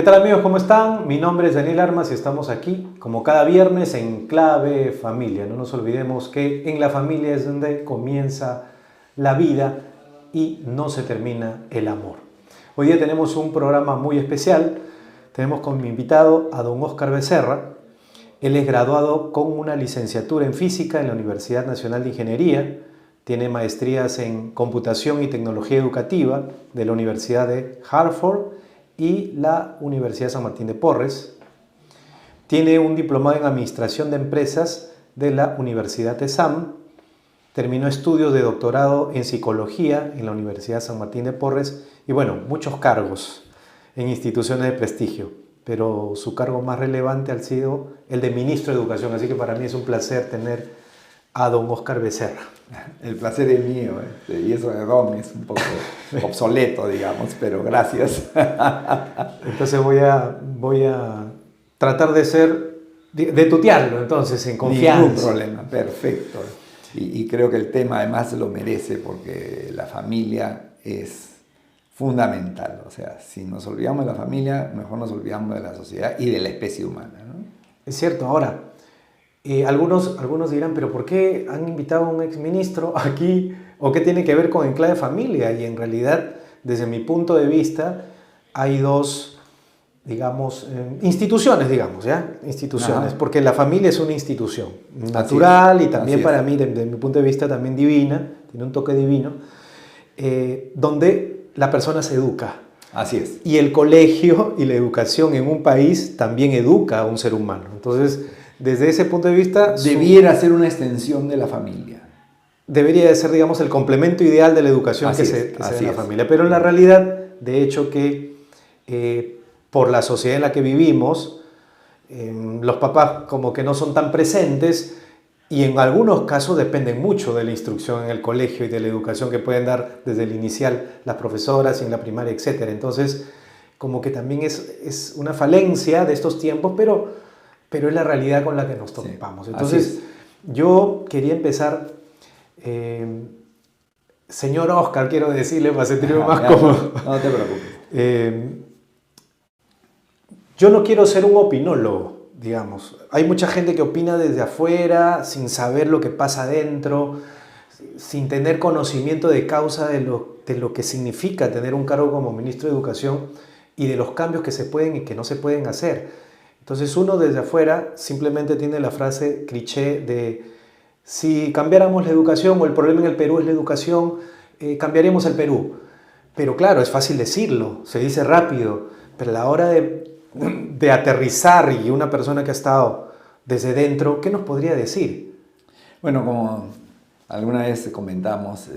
¿Qué tal amigos? ¿Cómo están? Mi nombre es Daniel Armas y estamos aquí como cada viernes en Clave Familia. No nos olvidemos que en la familia es donde comienza la vida y no se termina el amor. Hoy día tenemos un programa muy especial. Tenemos como invitado a don Óscar Becerra. Él es graduado con una licenciatura en física en la Universidad Nacional de Ingeniería. Tiene maestrías en computación y tecnología educativa de la Universidad de Hartford y la Universidad San Martín de Porres. Tiene un diplomado en Administración de Empresas de la Universidad ESAM. Terminó estudios de doctorado en Psicología en la Universidad San Martín de Porres y bueno, muchos cargos en instituciones de prestigio, pero su cargo más relevante ha sido el de Ministro de Educación, así que para mí es un placer tener a don Óscar Becerra. El placer es mío, y eso de don es un poco obsoleto, digamos, pero gracias. Entonces voy a tratar de tutearlo entonces en confianza. Ningún problema, perfecto. Y creo que el tema además lo merece porque la familia es fundamental. O sea, si nos olvidamos de la familia, mejor nos olvidamos de la sociedad y de la especie humana, ¿no? Es cierto, ahora, algunos dirán, pero ¿por qué han invitado a un exministro aquí? ¿O qué tiene que ver con Enclave Familia? Y en realidad, desde mi punto de vista, hay dos, digamos, instituciones, digamos, ¿ya? Instituciones, Ajá. porque la familia es una institución natural y también para mí, desde mi punto de vista, también divina, tiene un toque divino, donde la persona se educa. Así es. Y el colegio y la educación en un país también educa a un ser humano. Entonces, desde ese punto de vista... Debiera ser una extensión de la familia. Debería de ser, digamos, el complemento ideal de la educación que se da en la familia. Pero en la realidad, de hecho, que por la sociedad en la que vivimos, los papás como que no son tan presentes y en algunos casos dependen mucho de la instrucción en el colegio y de la educación que pueden dar desde el inicial las profesoras y en la primaria, etc. Entonces, como que también es una falencia de estos tiempos, pero es la realidad con la que nos topamos. Sí, entonces, yo quería empezar, señor Óscar, quiero decirle para sentirme más cómodo. No te preocupes. Yo no quiero ser un opinólogo, digamos. Hay mucha gente que opina desde afuera, sin saber lo que pasa adentro, sin tener conocimiento de causa de lo que significa tener un cargo como ministro de Educación y de los cambios que se pueden y que no se pueden hacer. Entonces uno desde afuera simplemente tiene la frase cliché de si cambiáramos la educación o el problema en el Perú es la educación, cambiaríamos el Perú. Pero claro, es fácil decirlo, se dice rápido, pero a la hora de aterrizar y una persona que ha estado desde dentro, ¿qué nos podría decir? Bueno, como alguna vez comentamos,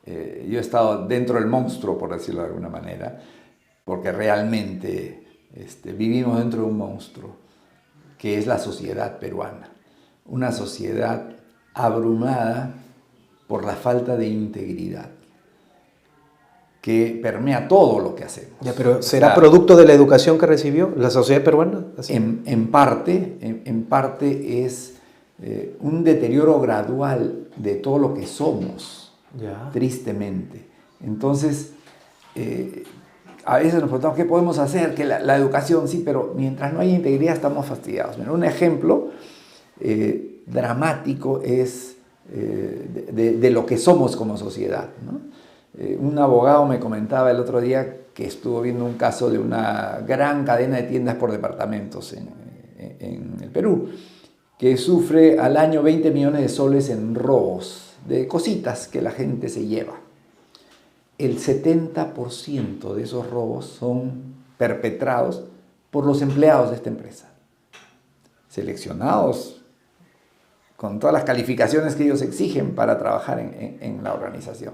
yo he estado dentro del monstruo, por decirlo de alguna manera, porque realmente vivimos dentro de un monstruo, que es la sociedad peruana. Una sociedad abrumada por la falta de integridad, que permea todo lo que hacemos. Ya, pero ¿será producto de la educación que recibió la sociedad peruana? En parte es un deterioro gradual de todo lo que somos, ya. Tristemente. Entonces, a veces nos preguntamos qué podemos hacer, que la educación sí, pero mientras no haya integridad estamos fastidiados. Bueno, un ejemplo dramático es de lo que somos como sociedad, ¿no? Un abogado me comentaba el otro día que estuvo viendo un caso de una gran cadena de tiendas por departamentos en el Perú, que sufre al año 20 millones de soles en robos de cositas que la gente se lleva. El 70% de esos robos son perpetrados por los empleados de esta empresa, seleccionados con todas las calificaciones que ellos exigen para trabajar en la organización.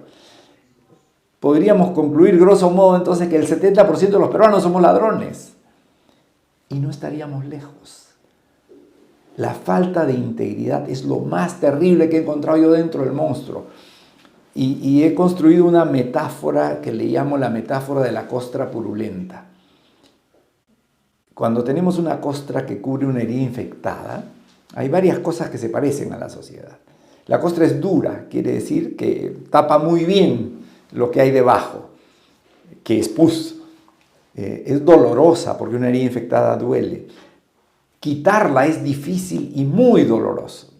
Podríamos concluir grosso modo entonces que el 70% de los peruanos somos ladrones y no estaríamos lejos. La falta de integridad es lo más terrible que he encontrado yo dentro del monstruo. Y he construido una metáfora que le llamo la metáfora de la costra purulenta. Cuando tenemos una costra que cubre una herida infectada, hay varias cosas que se parecen a la sociedad. La costra es dura, quiere decir que tapa muy bien lo que hay debajo, que es pus. es dolorosa porque una herida infectada duele. Quitarla es difícil y muy doloroso.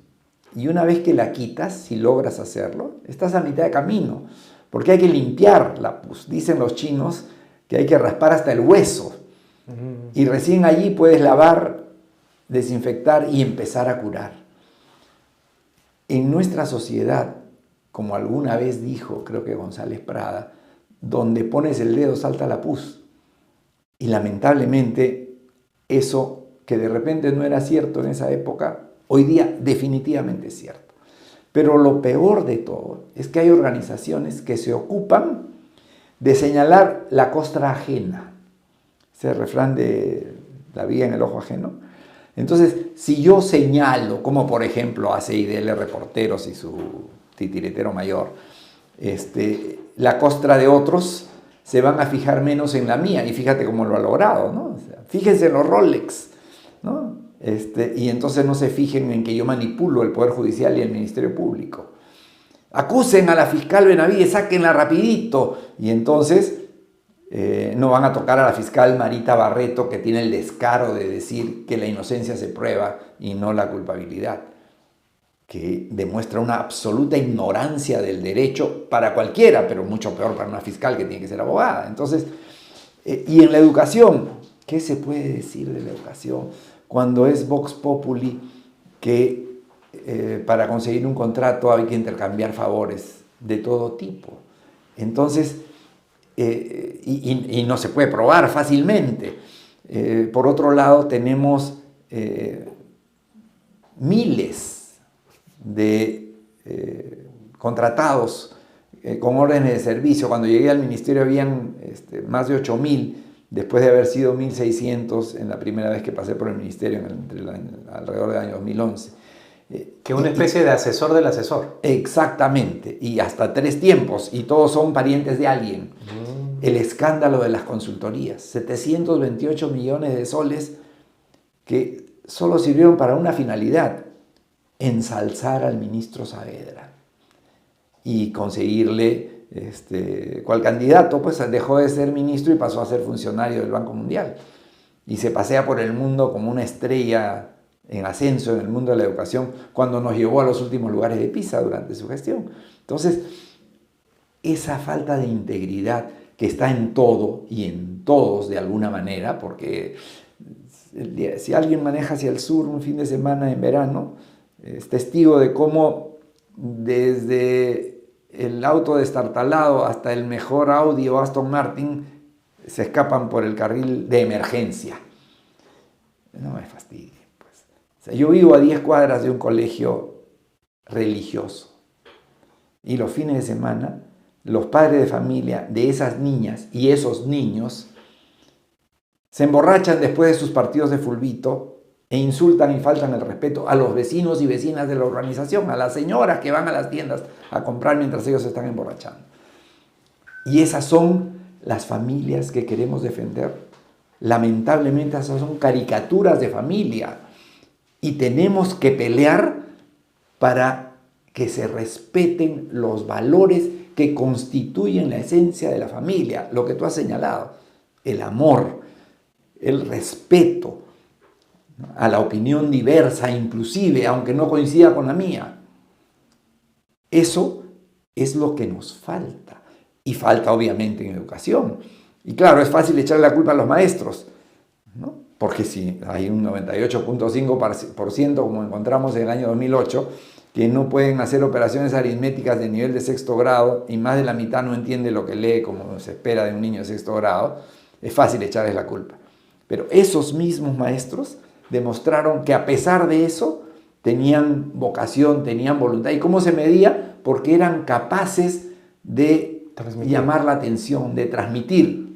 Y una vez que la quitas, si logras hacerlo, estás a mitad de camino, porque hay que limpiar la pus. Dicen los chinos que hay que raspar hasta el hueso. Y recién allí puedes lavar, desinfectar y empezar a curar. En nuestra sociedad, como alguna vez dijo, creo que González Prada, donde pones el dedo salta la pus. Y lamentablemente eso que de repente no era cierto en esa época, hoy día definitivamente es cierto. Pero lo peor de todo es que hay organizaciones que se ocupan de señalar la costra ajena. Ese refrán de la viga en el ojo ajeno. Entonces, si yo señalo, como por ejemplo hace IDL Reporteros y su titiritero mayor, la costra de otros, se van a fijar menos en la mía. Y fíjate cómo lo ha logrado, ¿no? O sea, fíjense en los Rolex, ¿no? Y entonces no se fijen en que yo manipulo el Poder Judicial y el Ministerio Público. Acusen a la fiscal Benavides, sáquenla rapidito. Y entonces no van a tocar a la fiscal Marita Barreto, que tiene el descaro de decir que la inocencia se prueba y no la culpabilidad, que demuestra una absoluta ignorancia del derecho para cualquiera, pero mucho peor para una fiscal que tiene que ser abogada. Entonces, y en la educación, ¿qué se puede decir de la educación cuando es Vox Populi que para conseguir un contrato hay que intercambiar favores de todo tipo? Entonces, y no se puede probar fácilmente. Por otro lado, tenemos miles de contratados con órdenes de servicio. Cuando llegué al ministerio habían más de 8.000, después de haber sido 1.600 en la primera vez que pasé por el ministerio, alrededor del año 2011. Que una especie de asesor del asesor. Exactamente, y hasta 3 tiempos, y todos son parientes de alguien. El escándalo de las consultorías, 728 millones de soles que solo sirvieron para una finalidad: ensalzar al ministro Saavedra y conseguirle, cual candidato, pues dejó de ser ministro y pasó a ser funcionario del Banco Mundial. Y se pasea por el mundo como una estrella en ascenso en el mundo de la educación, cuando nos llevó a los últimos lugares de PISA durante su gestión. Entonces, esa falta de integridad que está en todo y en todos de alguna manera, porque si alguien maneja hacia el sur un fin de semana en verano, es testigo de cómo desde el auto destartalado hasta el mejor Audi o Aston Martin se escapan por el carril de emergencia. No me fastidie, pues. O sea, yo vivo a 10 cuadras de un colegio religioso y los fines de semana los padres de familia de esas niñas y esos niños se emborrachan después de sus partidos de fulbito e insultan y faltan el respeto a los vecinos y vecinas de la urbanización, a las señoras que van a las tiendas a comprar mientras ellos se están emborrachando. Y esas son las familias que queremos defender. Lamentablemente esas son caricaturas de familia y tenemos que pelear para que se respeten los valores que constituyen la esencia de la familia, lo que tú has señalado: el amor, el respeto a la opinión diversa, inclusive, aunque no coincida con la mía. Eso es lo que nos falta, y falta obviamente en educación. Y claro, es fácil echarle la culpa a los maestros, ¿no? Porque si hay un 98.5%, como encontramos en el año 2008, que no pueden hacer operaciones aritméticas de nivel de 6º grado, y más de la mitad no entiende lo que lee como se espera de un niño de 6º grado, es fácil echarles la culpa. Pero esos mismos maestros demostraron que a pesar de eso tenían vocación, tenían voluntad. ¿Y cómo se medía? Porque eran capaces de llamar la atención, de transmitir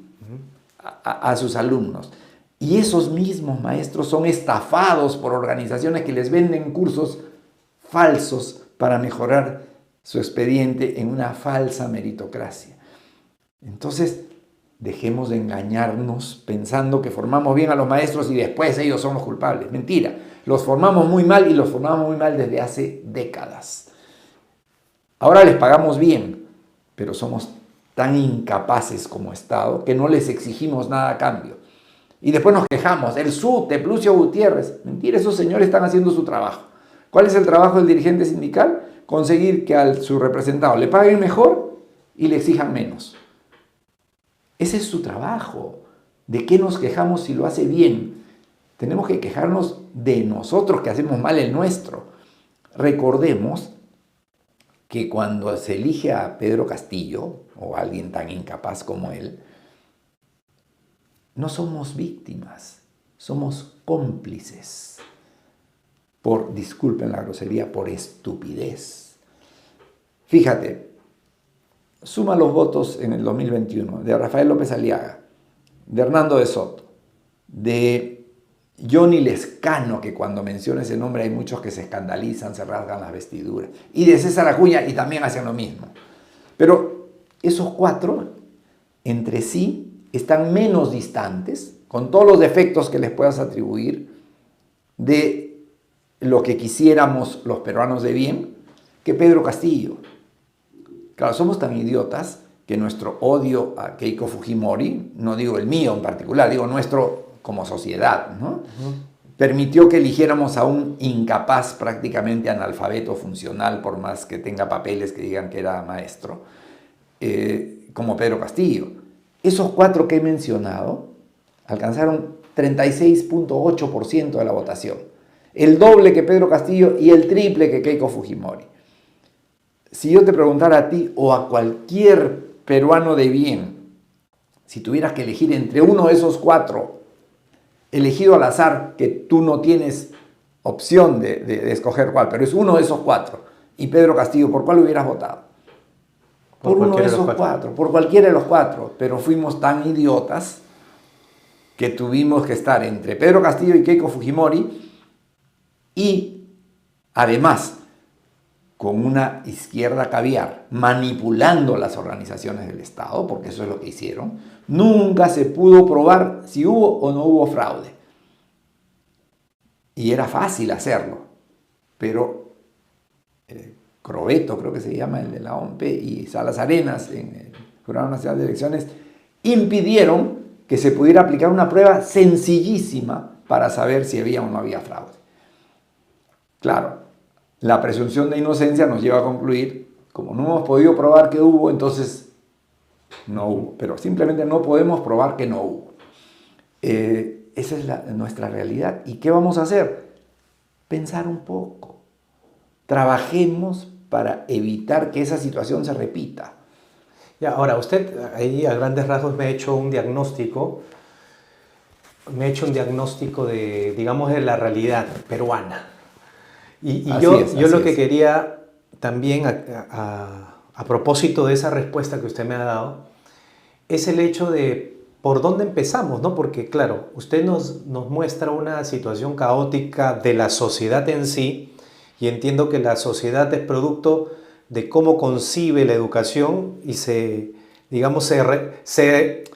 a sus alumnos. Y esos mismos maestros son estafados por organizaciones que les venden cursos falsos para mejorar su expediente en una falsa meritocracia. Entonces, dejemos de engañarnos pensando que formamos bien a los maestros y después ellos son los culpables. Mentira, los formamos muy mal, y los formamos muy mal desde hace décadas. Ahora les pagamos bien, pero somos tan incapaces como Estado que no les exigimos nada a cambio. Y después nos quejamos, el SUTE, Plucio Gutiérrez. Mentira, esos señores están haciendo su trabajo. ¿Cuál es el trabajo del dirigente sindical? Conseguir que a su representado le paguen mejor y le exijan menos. Ese es su trabajo. ¿De qué nos quejamos si lo hace bien? Tenemos que quejarnos de nosotros que hacemos mal el nuestro. Recordemos que cuando se elige a Pedro Castillo, o a alguien tan incapaz como él, no somos víctimas, somos cómplices. Disculpen la grosería, por estupidez. Fíjate, suma los votos en el 2021 de Rafael López Aliaga, de Hernando de Soto, de Johnny Lescano, que cuando menciona ese nombre hay muchos que se escandalizan, se rasgan las vestiduras, y de César Acuña, y también hacen lo mismo. Pero esos cuatro, entre sí, están menos distantes, con todos los defectos que les puedas atribuir, de lo que quisiéramos los peruanos de bien, que Pedro Castillo. Claro, somos tan idiotas que nuestro odio a Keiko Fujimori, no digo el mío en particular, digo nuestro como sociedad, ¿no? Permitió que eligiéramos a un incapaz, prácticamente analfabeto funcional, por más que tenga papeles que digan que era maestro, como Pedro Castillo. Esos cuatro que he mencionado alcanzaron 36.8% de la votación. El doble que Pedro Castillo y el triple que Keiko Fujimori. Si yo te preguntara a ti o a cualquier peruano de bien, si tuvieras que elegir entre uno de esos cuatro, elegido al azar, que tú no tienes opción de escoger cuál, pero es uno de esos cuatro, y Pedro Castillo, ¿por cuál hubieras votado? Por uno de esos cuatro, por cualquiera de los cuatro, pero fuimos tan idiotas que tuvimos que estar entre Pedro Castillo y Keiko Fujimori, y además con una izquierda caviar manipulando las organizaciones del Estado, porque eso es lo que hicieron. Nunca se pudo probar si hubo o no hubo fraude. Y era fácil hacerlo, pero Crobeto, creo que se llama el de la OMP, y Salas Arenas, en el Jurado Nacional de Elecciones, impidieron que se pudiera aplicar una prueba sencillísima para saber si había o no había fraude. Claro, la presunción de inocencia nos lleva a concluir, como no hemos podido probar que hubo, entonces no hubo. Pero simplemente no podemos probar que no hubo. Esa es nuestra realidad. ¿Y qué vamos a hacer? Pensar un poco. Trabajemos para evitar que esa situación se repita. Ya, ahora, usted ahí a grandes rasgos me ha hecho un diagnóstico. Me ha hecho un diagnóstico de, digamos, de la realidad peruana. Y yo lo que quería también, a propósito de esa respuesta que usted me ha dado, es el hecho de por dónde empezamos, ¿no? Porque, claro, usted nos muestra una situación caótica de la sociedad en sí, y entiendo que la sociedad es producto de cómo concibe la educación y se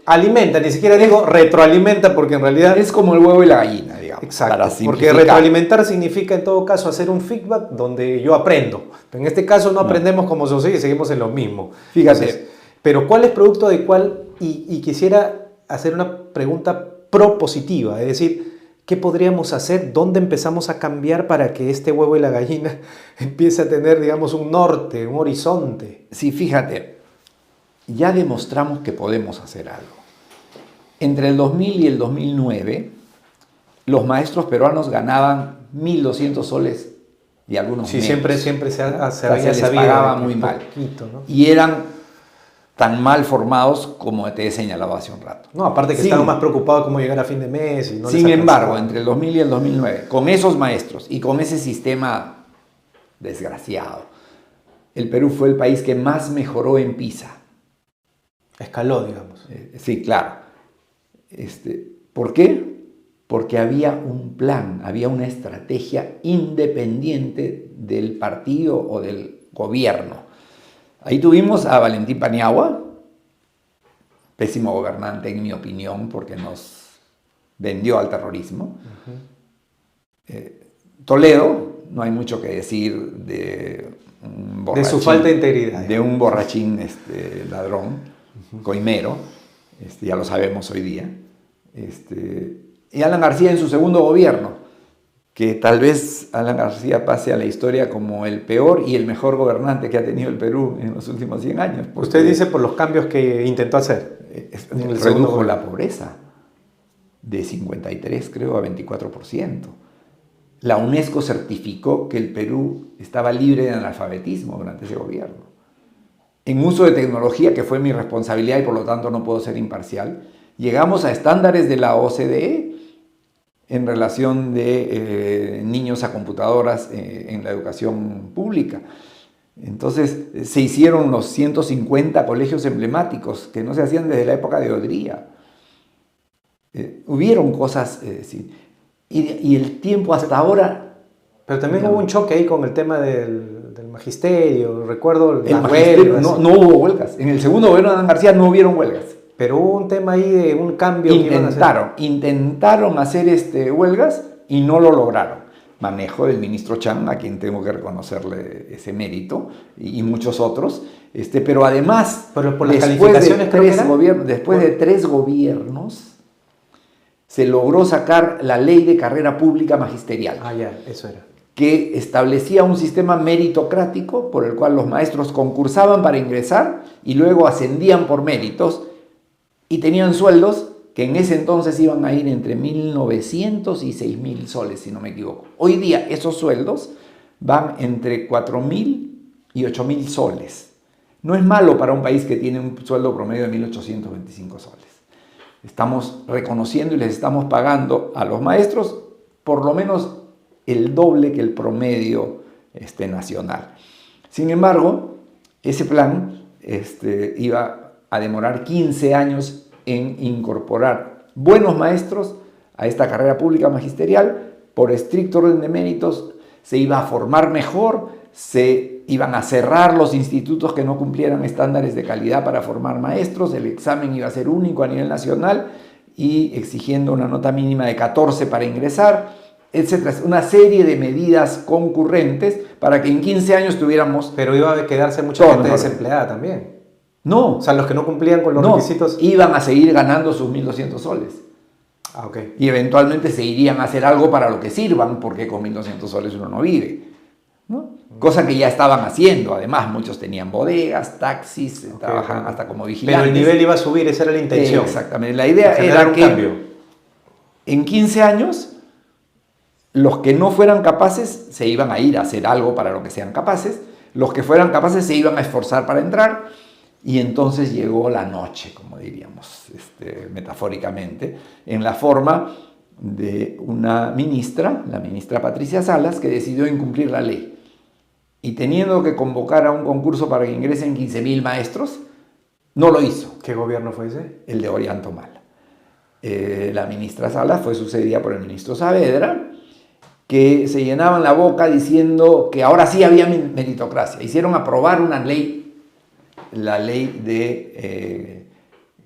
alimenta, ni siquiera digo retroalimenta, porque en realidad es como el huevo y la gallina, digamos. Exacto, porque retroalimentar significa en todo caso hacer un feedback donde yo aprendo. Pero en este caso no aprendemos como sociedad y seguimos en lo mismo. Fíjate. Entonces, pero ¿cuál es producto de cuál? Y quisiera hacer una pregunta propositiva, es decir, ¿qué podríamos hacer? ¿Dónde empezamos a cambiar para que este huevo y la gallina empiece a tener, digamos, un norte, un horizonte? Sí, fíjate, ya demostramos que podemos hacer algo. Entre el 2000 y el 2009, los maestros peruanos ganaban 1.200 soles y algunos sí, menos. siempre se había les sabido pagaba muy mal. Poquito, ¿no? Y eran tan mal formados como te he señalado hace un rato. No, aparte que estaban más preocupados cómo llegar a fin de mes. Y no sin embargo, entre el 2000 y el 2009, con esos maestros y con ese sistema desgraciado, el Perú fue el país que más mejoró en PISA. Escaló, digamos. Sí, claro. ¿Por qué? Porque había un plan, había una estrategia independiente del partido o del gobierno. Ahí tuvimos a Valentín Paniagua, pésimo gobernante en mi opinión, porque nos vendió al terrorismo. Toledo, no hay mucho que decir de un borrachín, de su falta de integridad. De un borrachín ladrón. coimero, ya lo sabemos hoy día. Y Alan García en su segundo gobierno, que tal vez Alan García pase a la historia como el peor y el mejor gobernante que ha tenido el Perú en los últimos 100 años. Usted dice por los cambios que intentó hacer. Redujo la pobreza de 53, creo, a 24%. La UNESCO certificó que el Perú estaba libre de analfabetismo durante ese gobierno. En uso de tecnología, que fue mi responsabilidad y por lo tanto no puedo ser imparcial, llegamos a estándares de la OCDE en relación de niños a computadoras en la educación pública. Entonces se hicieron los 150 colegios emblemáticos que no se hacían desde la época de Odría. Hubieron cosas, sí. Y el tiempo hasta ahora... Pero también hubo un choque ahí con el tema del magisterio, recuerdo las huelgas. No hubo huelgas. En el segundo gobierno de Alan García no hubieron huelgas. Pero hubo un tema ahí de un cambio. Intentaron hacer huelgas y no lo lograron. Manejo del ministro Chan, a quien tengo que reconocerle ese mérito, y muchos otros. Pero además, pero por las calificaciones después de 3 gobiernos, se logró sacar la ley de carrera pública magisterial. Ah, ya, eso era. Que establecía un sistema meritocrático por el cual los maestros concursaban para ingresar y luego ascendían por méritos y tenían sueldos que en ese entonces iban a ir entre 1.900 y 6.000 soles, si no me equivoco. Hoy día esos sueldos van entre 4.000 y 8.000 soles. No es malo para un país que tiene un sueldo promedio de 1.825 soles. Estamos reconociendo y les estamos pagando a los maestros por lo menos el doble que el promedio nacional. Sin embargo, ese plan iba a demorar 15 años en incorporar buenos maestros a esta carrera pública magisterial. Por estricto orden de méritos se iba a formar mejor, se iban a cerrar los institutos que no cumplieran estándares de calidad para formar maestros, el examen iba a ser único a nivel nacional y exigiendo una nota mínima de 14 para ingresar, etc. Una serie de medidas concurrentes para que en 15 años tuviéramos... Pero iba a quedarse mucha gente desempleada también. No. O sea, los que no cumplían con los requisitos... iban a seguir ganando sus 1.200 soles. Ah, ok. Y eventualmente se irían a hacer algo para lo que sirvan, porque con 1.200 soles uno no vive, ¿no? Cosa que ya estaban haciendo. Además, muchos tenían bodegas, taxis, trabajaban hasta como vigilantes. Pero el nivel iba a subir, esa era la intención. Exactamente. La idea era que en 15 años, los que no fueran capaces se iban a ir a hacer algo para lo que sean capaces, los que fueran capaces se iban a esforzar para entrar, y entonces llegó la noche, como diríamos metafóricamente, en la forma de una ministra, la ministra Patricia Salas, que decidió incumplir la ley. Y teniendo que convocar a un concurso para que ingresen 15.000 maestros, no lo hizo. ¿Qué gobierno fue ese? El de Ollanta-Humala. La ministra Salas fue sucedida por el ministro Saavedra, que se llenaban la boca diciendo que ahora sí había meritocracia. Hicieron aprobar una ley, la ley de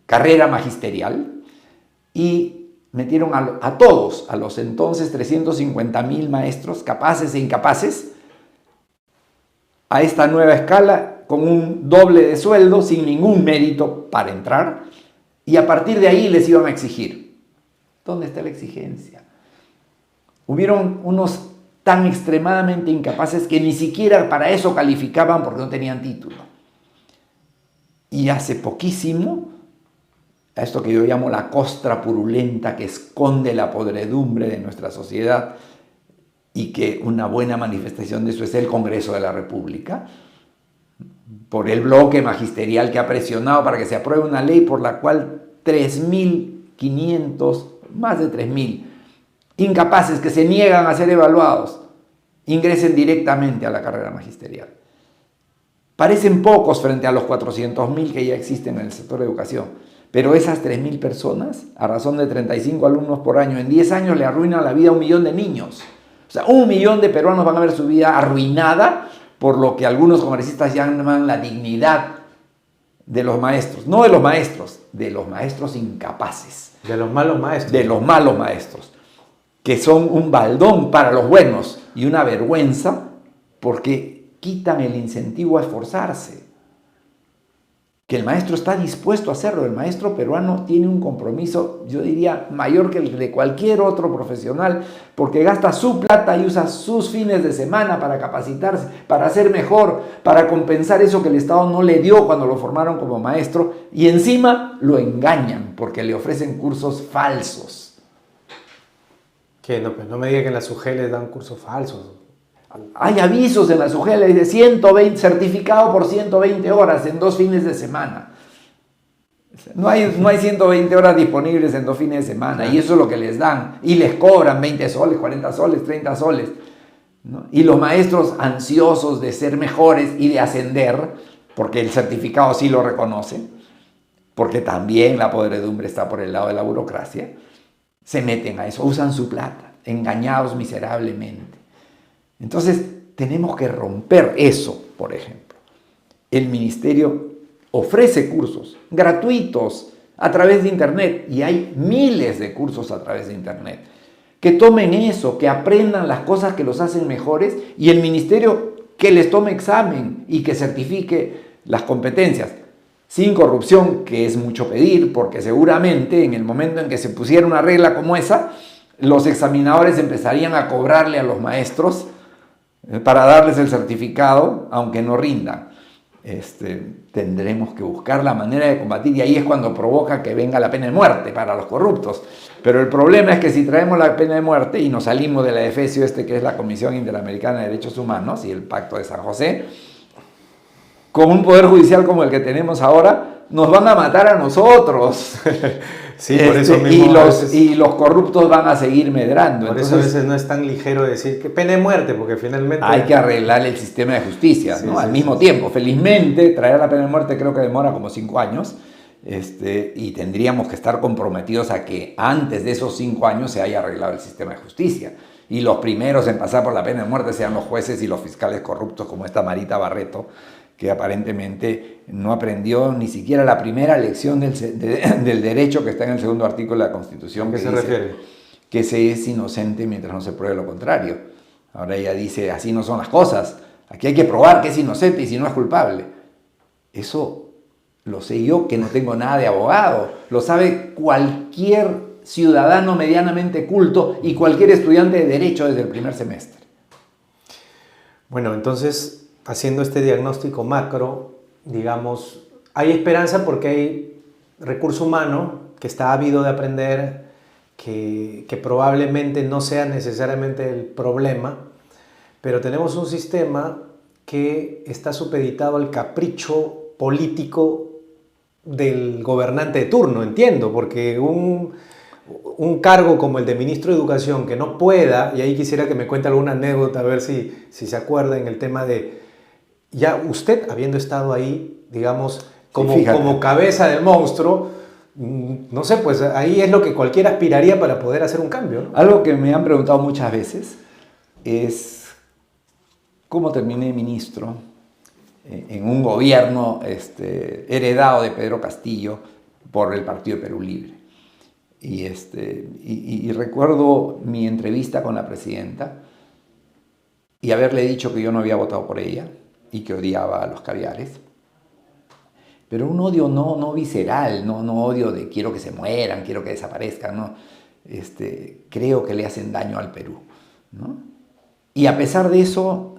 carrera magisterial, y metieron a todos, a los entonces 350.000 maestros, capaces e incapaces, a esta nueva escala con un doble de sueldo, sin ningún mérito para entrar, y a partir de ahí les iban a exigir. ¿Dónde está la exigencia? Hubieron unos tan extremadamente incapaces que ni siquiera para eso calificaban porque no tenían título. Y hace poquísimo, a esto que yo llamo la costra purulenta que esconde la podredumbre de nuestra sociedad, y que una buena manifestación de eso es el Congreso de la República, por el bloque magisterial que ha presionado para que se apruebe una ley por la cual 3.500, más de 3.000, incapaces que se niegan a ser evaluados, ingresen directamente a la carrera magisterial. Parecen pocos frente a los 400.000 que ya existen en el sector de educación, pero esas 3.000 personas, a razón de 35 alumnos por año, en 10 años le arruinan la vida a 1 millón de niños. O sea, 1 millón de peruanos van a ver su vida arruinada por lo que algunos congresistas llaman la dignidad de los maestros. No de los maestros incapaces. De los malos maestros. De los malos maestros, que son un baldón para los buenos y una vergüenza porque quitan el incentivo a esforzarse. que el maestro está dispuesto a hacerlo. El maestro peruano tiene un compromiso, yo diría, mayor que el de cualquier otro profesional, porque gasta su plata y usa sus fines de semana para capacitarse, para ser mejor, para compensar eso que el Estado no le dio cuando lo formaron como maestro, y encima lo engañan porque le ofrecen cursos falsos. Que no, pues no me diga que en la SUGEL les dan cursos falsos. Hay avisos en la SUGEL de 120, certificado por 120 horas en 2 fines de semana. No hay 120 horas disponibles en 2 fines de semana, y eso es lo que les dan. Y les cobran 20 soles, 40 soles, 30 soles. ¿No? Y los maestros ansiosos de ser mejores y de ascender, porque el certificado sí lo reconoce, porque también la podredumbre está por el lado de la burocracia, se meten a eso, usan su plata, engañados miserablemente. Entonces, tenemos que romper eso, por ejemplo. El ministerio ofrece cursos gratuitos a través de Internet, y hay miles de cursos a través de Internet. Que tomen eso, que aprendan las cosas que los hacen mejores, y el ministerio que les tome examen y que certifique las competencias. Sin corrupción, que es mucho pedir, porque seguramente en el momento en que se pusiera una regla como esa, los examinadores empezarían a cobrarle a los maestros para darles el certificado, aunque no rindan. Tendremos que buscar la manera de combatir, y ahí es cuando provoca que venga la pena de muerte para los corruptos. Pero el problema es que si traemos la pena de muerte y nos salimos de la EFESIO, que es la Comisión Interamericana de Derechos Humanos, y el Pacto de San José, con un poder judicial como el que tenemos ahora, nos van a matar a nosotros. Sí, por eso mismo y los corruptos van a seguir medrando. Por eso a veces no es tan ligero decir que pena de muerte, porque finalmente hay que arreglar el sistema de justicia, ¿no? Al mismo tiempo. Felizmente, traer la pena de muerte creo que demora como 5 años, y tendríamos que estar comprometidos a que antes de esos 5 años se haya arreglado el sistema de justicia. Y los primeros en pasar por la pena de muerte sean los jueces y los fiscales corruptos, como esta Marita Barreto, que aparentemente no aprendió ni siquiera la primera lección del derecho que está en el 2.º artículo de la Constitución. ¿A qué se refiere? Que se es inocente mientras no se pruebe lo contrario. Ahora ella dice, así no son las cosas. Aquí hay que probar que es inocente y si no es culpable. Eso lo sé yo, que no tengo nada de abogado. Lo sabe cualquier ciudadano medianamente culto y cualquier estudiante de derecho desde el primer semestre. Bueno, entonces, haciendo este diagnóstico macro, digamos, hay esperanza porque hay recurso humano que está ávido de aprender, que probablemente no sea necesariamente el problema, pero tenemos un sistema que está supeditado al capricho político del gobernante de turno, entiendo, porque un cargo como el de ministro de Educación que no pueda, y ahí quisiera que me cuente alguna anécdota, a ver si se acuerda en el tema de, ya usted habiendo estado ahí, digamos, como cabeza del monstruo, no sé, pues ahí es lo que cualquiera aspiraría para poder hacer un cambio, ¿no? Algo que me han preguntado muchas veces es cómo terminé ministro en un gobierno heredado de Pedro Castillo por el Partido de Perú Libre. Y recuerdo mi entrevista con la presidenta y haberle dicho que yo no había votado por ella y que odiaba a los caviares. Pero un odio no visceral, no odio de quiero que se mueran, quiero que desaparezcan, no. Creo que le hacen daño al Perú, ¿no? Y a pesar de eso,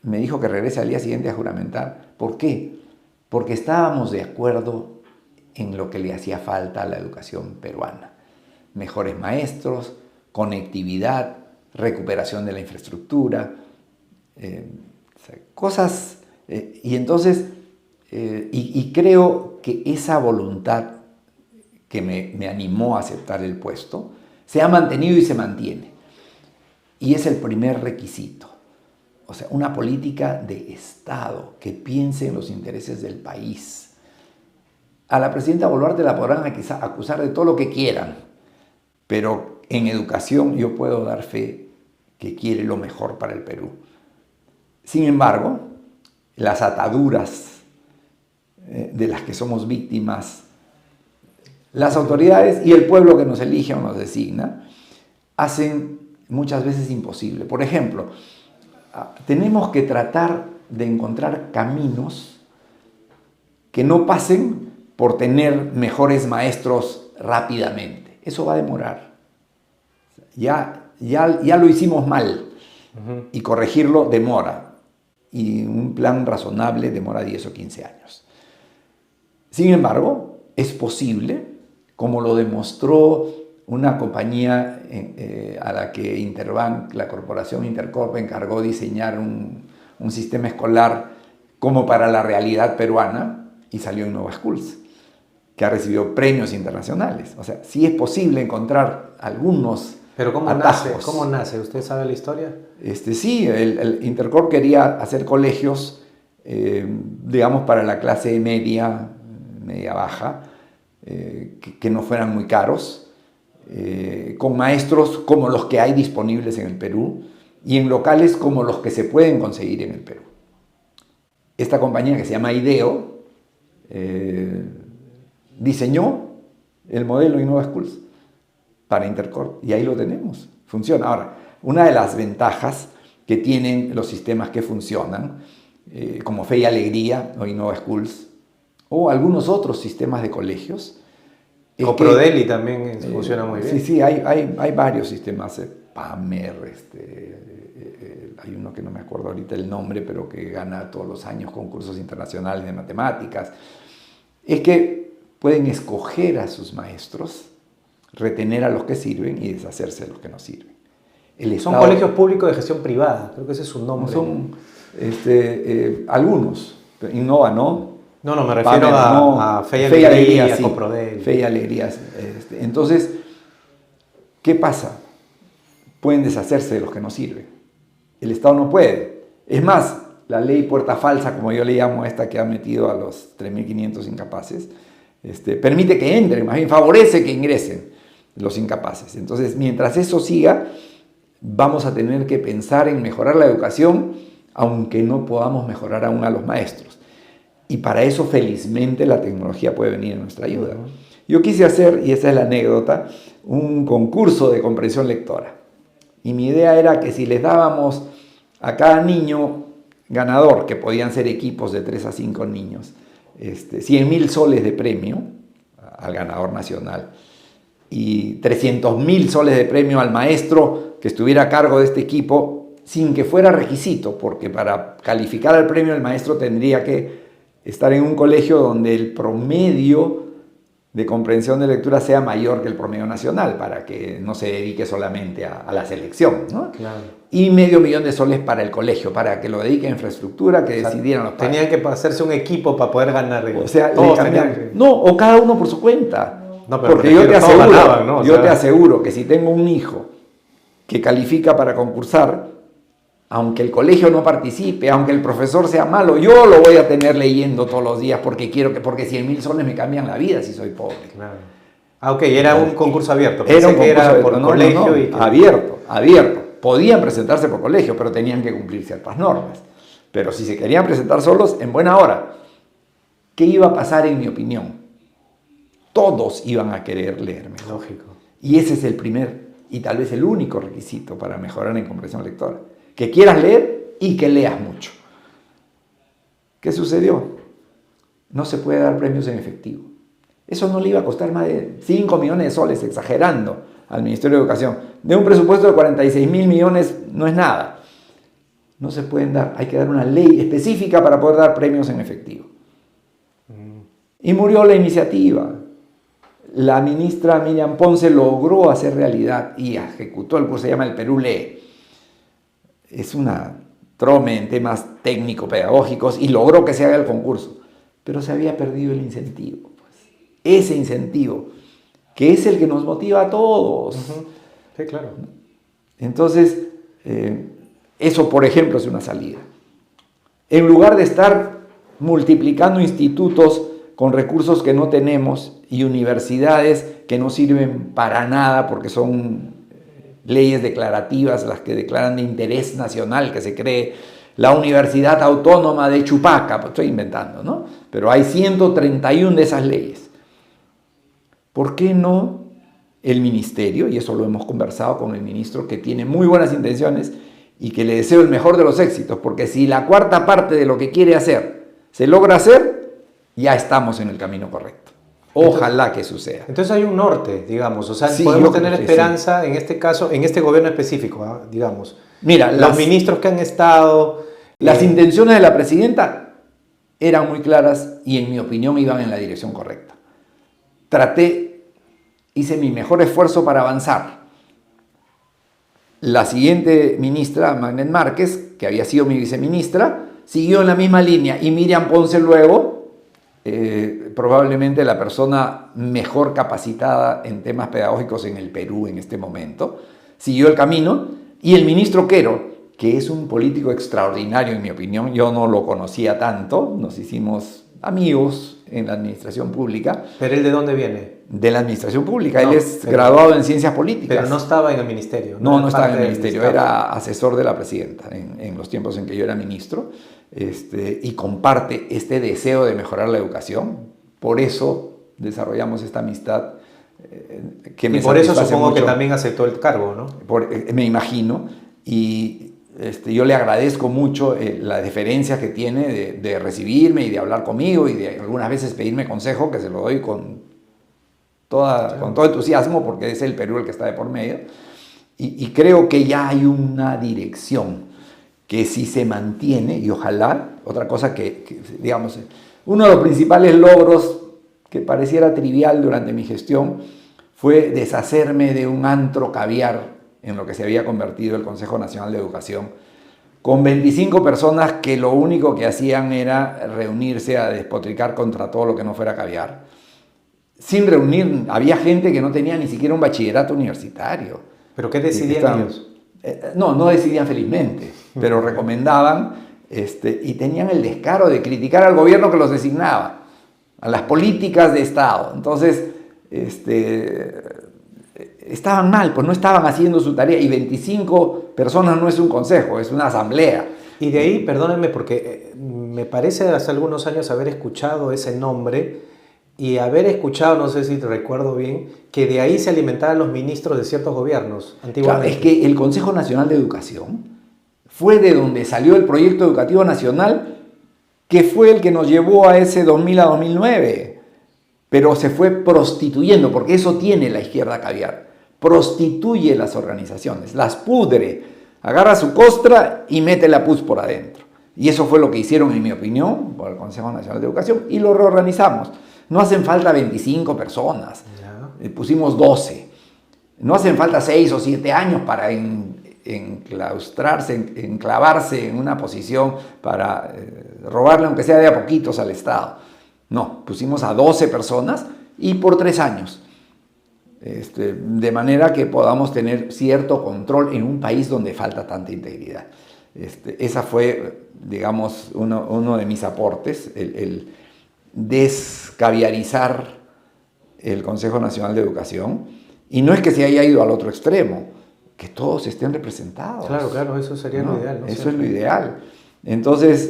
me dijo que regrese al día siguiente a juramentar. ¿Por qué? Porque estábamos de acuerdo en lo que le hacía falta a la educación peruana. Mejores maestros, conectividad, recuperación de la infraestructura, cosas. Y entonces, y creo que esa voluntad que me animó a aceptar el puesto se ha mantenido y se mantiene. Y es el primer requisito. O sea, una política de Estado que piense en los intereses del país. A la presidenta Boluarte la podrán acusar de todo lo que quieran, pero en educación yo puedo dar fe que quiere lo mejor para el Perú. Sin embargo, las ataduras de las que somos víctimas, las autoridades y el pueblo que nos elige o nos designa, hacen muchas veces imposible. Por ejemplo, tenemos que tratar de encontrar caminos que no pasen por tener mejores maestros rápidamente. Eso va a demorar. Ya lo hicimos mal y corregirlo demora. Y un plan razonable demora 10 o 15 años. Sin embargo, es posible, como lo demostró una compañía a la que Interbank, la corporación Intercorp, encargó diseñar un sistema escolar como para la realidad peruana, y salió Innova Schools, que ha recibido premios internacionales. O sea, sí es posible encontrar algunos Pero ¿cómo atajos. nace? ¿Cómo nace? ¿Usted sabe la historia? Sí, el Intercorp quería hacer colegios, digamos, para la clase media baja, que no fueran muy caros, con maestros como los que hay disponibles en el Perú y en locales como los que se pueden conseguir en el Perú. Esta compañía, que se llama IDEO, diseñó el modelo Innova Schools para Intercorp, y ahí lo tenemos, funciona. Ahora, una de las ventajas que tienen los sistemas que funcionan, como Fe y Alegría o Innova Schools, o algunos otros sistemas de colegios, O Prodeli también funciona muy bien. Sí, hay varios sistemas, PAMER, hay uno que no me acuerdo ahorita el nombre, pero que gana todos los años concursos internacionales de matemáticas. Es que pueden escoger a sus maestros, retener a los que sirven y deshacerse de los que no sirven. Son colegios públicos de gestión privada, creo que ese es su nombre. Son algunos, Innova no. No, me refiero a Fe y Alegría, sí, Prodeli. Fe y Alegría. Entonces, ¿qué pasa? Pueden deshacerse de los que no sirven. El Estado no puede. Es más, la ley puerta falsa, como yo le llamo a esta que ha metido a los 3.500 incapaces, permite que entren, más bien favorece que ingresen los incapaces. Entonces, mientras eso siga, vamos a tener que pensar en mejorar la educación, aunque no podamos mejorar aún a los maestros. Y para eso, felizmente, la tecnología puede venir en nuestra ayuda. Yo quise hacer, y esa es la anécdota, un concurso de comprensión lectora. Y mi idea era que si les dábamos a cada niño ganador, que podían ser equipos de 3 a 5 niños, 100.000 soles de premio al ganador nacional y 300.000 soles de premio al maestro que estuviera a cargo de este equipo, sin que fuera requisito, porque para calificar al premio el maestro tendría que estar en un colegio donde el promedio de comprensión de lectura sea mayor que el promedio nacional, para que no se dedique solamente a la selección, ¿no? Claro. Y $500,000 de soles para el colegio, para que lo dedique a infraestructura, que decidieran los padres. Tenían que hacerse un equipo para poder ganar. O sea, todos tenían... No, o cada uno por su cuenta. No, pero porque yo te aseguro, ganaban, ¿no? Te aseguro que si tengo un hijo que califica para concursar, aunque el colegio no participe, aunque el profesor sea malo, yo lo voy a tener leyendo todos los días porque 100.000 soles me cambian la vida si soy pobre. Claro. Ah, ok, era un concurso abierto. Era un concurso abierto, por colegio. No, y que... abierto. Podían presentarse por colegio, pero tenían que cumplir ciertas normas. Pero si se querían presentar solos, en buena hora. ¿Qué iba a pasar, en mi opinión? Todos iban a querer leerme. Lógico. Y ese es el primer y tal vez el único requisito para mejorar en comprensión lectora. Que quieras leer y que leas mucho. ¿Qué sucedió? No se puede dar premios en efectivo. Eso no le iba a costar más de 5 millones de soles, exagerando, al Ministerio de Educación. De un presupuesto de 46.000 millones no es nada. No se pueden dar, hay que dar una ley específica para poder dar premios en efectivo. Y murió la iniciativa. La ministra Miriam Ponce logró hacer realidad y ejecutó el curso, se llama El Perú Lee. Es una trome en temas técnico-pedagógicos y logró que se haga el concurso. Pero se había perdido el incentivo. Pues. Ese incentivo, que es el que nos motiva a todos. Sí, claro. Entonces, eso, por ejemplo, es una salida. En lugar de estar multiplicando institutos con recursos que no tenemos y universidades que no sirven para nada porque son leyes declarativas las que declaran de interés nacional que se cree la Universidad Autónoma de Chupaca, pues estoy inventando, ¿no? Pero hay 131 de esas leyes. ¿Por qué no el ministerio, y eso lo hemos conversado con el ministro, que tiene muy buenas intenciones y que le deseo el mejor de los éxitos, porque si la cuarta parte de lo que quiere hacer se logra hacer, ya estamos en el camino correcto. Ojalá que suceda. Entonces hay un norte, digamos, o sea, Sí, podemos tener sí, esperanza en este caso, en este gobierno específico, digamos. Mira, Los ministros que han estado... las intenciones de la presidenta eran muy claras y en mi opinión iban en la dirección correcta. Hice mi mejor esfuerzo para avanzar. La siguiente ministra, Magnet Márquez, que había sido mi viceministra, siguió en la misma línea y Miriam Ponce luego, probablemente la persona mejor capacitada en temas pedagógicos en el Perú en este momento, siguió el camino, y el ministro Quero, que es un político extraordinario en mi opinión, yo no lo conocía tanto, nos hicimos amigos en la administración pública. ¿Pero él de dónde viene? De la administración pública, No, él es graduado en ciencias políticas. Pero no estaba en el ministerio. No estaba en el ministerio, era asesor de la presidenta en los tiempos en que yo era ministro, y comparte este deseo de mejorar la educación. Por eso desarrollamos esta amistad que me y por eso satisface supongo mucho. que también aceptó el cargo, ¿no? Me imagino, y yo le agradezco mucho la deferencia que tiene de recibirme y de hablar conmigo y de algunas veces pedirme consejo, que se lo doy con todo entusiasmo, porque es el Perú el que está de por medio, y creo que ya hay una dirección que si se mantiene, y ojalá, otra cosa que digamos, uno de los principales logros que pareciera trivial durante mi gestión fue deshacerme de un antro caviar en lo que se había convertido el Consejo Nacional de Educación, con 25 personas que lo único que hacían era reunirse a despotricar contra todo lo que no fuera caviar. Sin reunir, había gente que no tenía ni siquiera un bachillerato universitario. ¿Pero qué decidían ellos? No decidían felizmente, pero recomendaban y tenían el descaro de criticar al gobierno que los designaba, a las políticas de Estado. Entonces, estaban mal, pues no estaban haciendo su tarea, y 25 personas no es un consejo, es una asamblea. Y de ahí, perdónenme, porque me parece hace algunos años haber escuchado ese nombre y haber escuchado, no sé si te recuerdo bien, que de ahí se alimentaban los ministros de ciertos gobiernos antiguamente. Claro, es que el Consejo Nacional de Educación fue de donde salió el proyecto educativo nacional, que fue el que nos llevó a ese 2000 a 2009, pero se fue prostituyendo, porque eso tiene la izquierda caviar, prostituye las organizaciones, las pudre, agarra su costra y mete la pus por adentro. Y eso fue lo que hicieron, en mi opinión, por el Consejo Nacional de Educación, y lo reorganizamos. No hacen falta 25 personas, pusimos 12. No hacen falta 6 o 7 años para enclaustrarse, enclavarse en una posición para robarle, aunque sea de a poquitos, al Estado. No, pusimos a 12 personas y por 3 años. De manera que podamos tener cierto control en un país donde falta tanta integridad. Esa fue, digamos, uno de mis aportes, el descaviarizar el Consejo Nacional de Educación, y no es que se haya ido al otro extremo, que todos estén representados. Claro, eso sería lo ideal, ¿no? Eso es lo ideal. Entonces,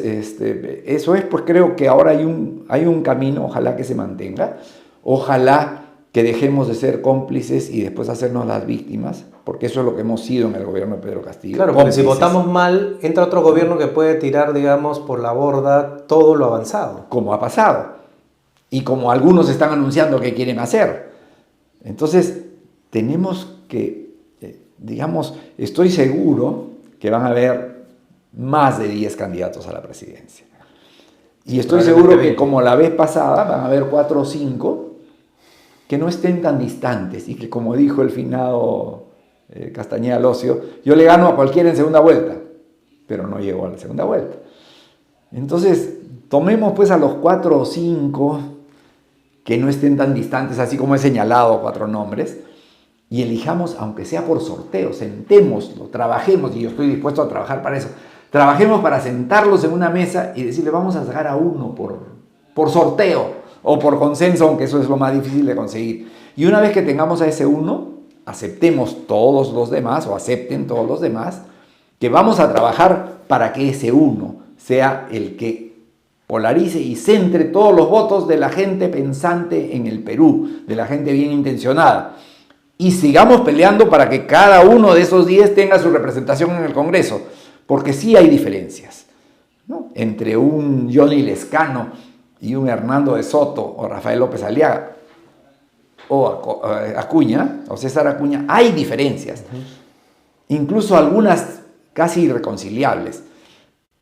eso es, pues creo que ahora hay un camino, ojalá que se mantenga, ojalá que dejemos de ser cómplices y después hacernos las víctimas, porque eso es lo que hemos sido en el gobierno de Pedro Castillo. Claro, porque si votamos mal, entra otro gobierno que puede tirar, digamos, por la borda todo lo avanzado. Como ha pasado, y como algunos están anunciando que quieren hacer. Entonces, tenemos que, digamos, estoy seguro que van a haber más de 10 candidatos a la presidencia. Y estoy seguro que, como la vez pasada, van a haber 4 o 5 que no estén tan distantes y que, como dijo el finado Castañeda Locio, yo le gano a cualquiera en segunda vuelta, pero no llegó a la segunda vuelta. Entonces, tomemos pues a los 4 o 5 que no estén tan distantes, así como he señalado 4 nombres, y elijamos, aunque sea por sorteo, sentémoslo, trabajemos, y yo estoy dispuesto a trabajar para eso, trabajemos para sentarlos en una mesa y decirle, vamos a sacar a uno por sorteo, o por consenso, aunque eso es lo más difícil de conseguir. Y una vez que tengamos a ese uno, aceptemos todos los demás, o acepten todos los demás, que vamos a trabajar para que ese uno sea el que polarice y centre todos los votos de la gente pensante en el Perú, de la gente bien intencionada. Y sigamos peleando para que cada uno de esos 10 tenga su representación en el Congreso, porque sí hay diferencias, ¿no? Entre un Johnny Lescano y un Hernando de Soto o Rafael López Aliaga o Acuña o César Acuña, hay diferencias, incluso algunas casi irreconciliables,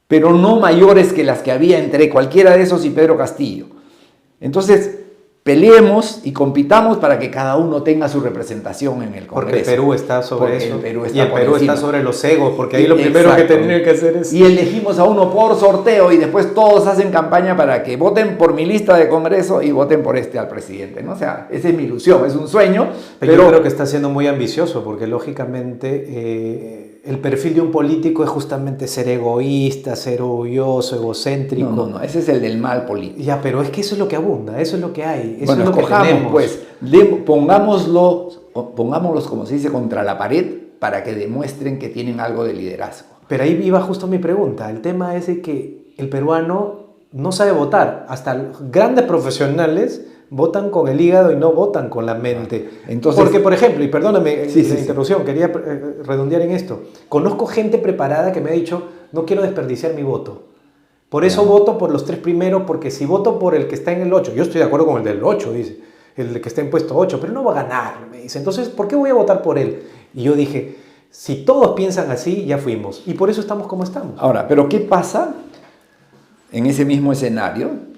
pero no mayores que las que había entre cualquiera de esos y Pedro Castillo. Entonces, peleemos y compitamos para que cada uno tenga su representación en el Congreso. Porque el Perú está sobre eso. El Perú está y el Perú está sobre los egos, porque ahí lo primero que tendrían que hacer es... Y elegimos a uno por sorteo y después todos hacen campaña para que voten por mi lista de Congreso y voten por al presidente, ¿no? O sea, esa es mi ilusión, es un sueño. Pero yo creo que está siendo muy ambicioso, porque lógicamente el perfil de un político es justamente ser egoísta, ser orgulloso, egocéntrico. No, ese es el del mal político. Ya, pero es que eso es lo que abunda, eso es lo que hay, eso bueno, es lo que tenemos. Pues, pongámoslos, como se dice, contra la pared para que demuestren que tienen algo de liderazgo. Pero ahí iba justo mi pregunta. El tema es de que el peruano no sabe votar. Hasta grandes profesionales votan con el hígado y no votan con la mente. Entonces, porque, por ejemplo, y perdóname la interrupción, sí. quería redondear en esto. Conozco gente preparada que me ha dicho, no quiero desperdiciar mi voto. Por eso voto por los 3 primeros, porque si voto por el que está en el 8, yo estoy de acuerdo con el del 8, dice, el que está en puesto 8, pero no va a ganar, me dice. Entonces, ¿por qué voy a votar por él? Y yo dije, si todos piensan así, ya fuimos. Y por eso estamos como estamos. Ahora, ¿pero qué pasa en ese mismo escenario